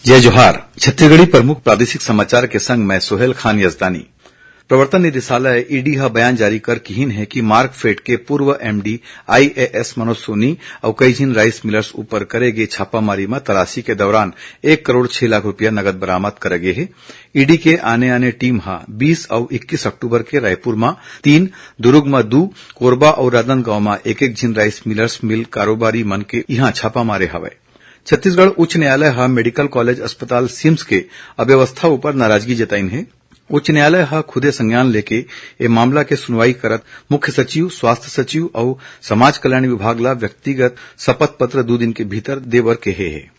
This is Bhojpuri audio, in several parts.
जय जोहार। छत्तीसगढ़ी प्रमुख प्रादेशिक समाचार के संग मैं सोहेल खान यजदानी। प्रवर्तन निदेशालय ईडी हा बयान जारी कर कहिन है कि मार्कफेड के पूर्व एमडी आईएएस मनोज सोनी और कई जिन राइस मिलर्स ऊपर करे गे छापामारी में तलाशी के दौरान 1 करोड़ 6 लाख रुपया नगद बरामद करे गे है। ईडी के आने आने टीम हा 20 और 21 अक्टूबर के रायपुर में 3, दुर्ग में 2, कोरबा और राजनांदगांव में एक जिन राइस मिलर्स मिल कारोबारी मन के यहां छापा मारे हवे। छत्तीसगढ़ उच्च न्यायालय हा मेडिकल कॉलेज अस्पताल सिम्स के अव्यवस्था ऊपर नाराजगी जताइन है। उच्च न्यायालय हा खुदे संज्ञान लेके ए मामला के सुनवाई करत मुख्य सचिव, स्वास्थ्य सचिव और समाज कल्याण विभाग ला व्यक्तिगत शपथ पत्र 2 दिन के भीतर देवर कहे है।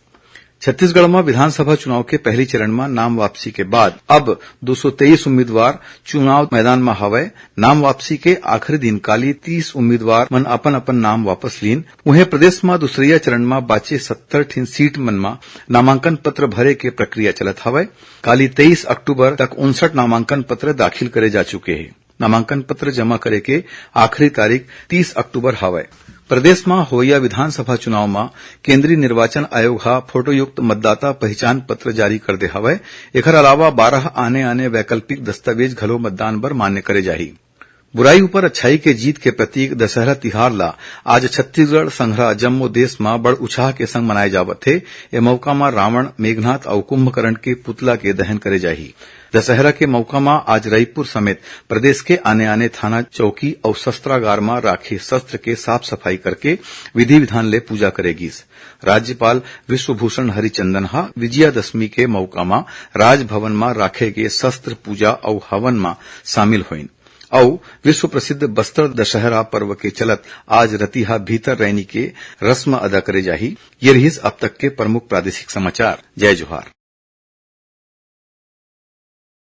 छत्तीसगढ़ में विधानसभा चुनाव के पहले चरण में नाम वापसी के बाद अब 223 उम्मीदवार चुनाव मैदान में हवै। नाम वापसी के आखिरी दिन काली 30 उम्मीदवार मन अपन अपन नाम वापस लीन। उन्हें प्रदेश में दूसरिया चरण में बाचे 70 ठीन सीट मन में नामांकन पत्र भरे के प्रक्रिया चलत हवै। काली 23 अक्टूबर तक 59 नामांकन पत्र दाखिल करे जा चुके हैं। नामांकन पत्र जमा करे के आखिरी तारीख 30 अक्टूबर हवै। प्रदेश में होया विधानसभा चुनाव में केंद्रीय निर्वाचन आयोग हा फोटोयुक्त मतदाता पहचान पत्र जारी कर दे हवै। एकर अलावा 12 आने वैकल्पिक दस्तावेज घलो मतदान बर मान्य करे जाही। बुराई ऊपर अच्छाई के जीत के प्रतीक दशहरा तिहार ला आज छत्तीसगढ़ संघरा जम्मो देश में बड़ उत्साह के संग मनाए जावत है। ए मौका में रावण, मेघनाथ और कुंभकर्ण के पुतला के दहन करे जाही। दशहरा के मौका में आज रायपुर समेत प्रदेश के आने थाना चौकी और शस्त्रागार में राखे शस्त्र के साफ सफाई करके विधि विधान ले पूजा करेगी। राज्यपाल विश्वभूषण हरिचंदन हा विजयादशमी के मौका में राजभवन में राखे गए शस्त्र पूजा और हवन में शामिल हुईन और विश्व प्रसिद्ध बस्तर दशहरा पर्व के चलत आज रतिहा भीतर रैनी के रस्म अदा करे जाही। ये रहीस अब तक के प्रमुख प्रादेशिक समाचार। जय जोहार।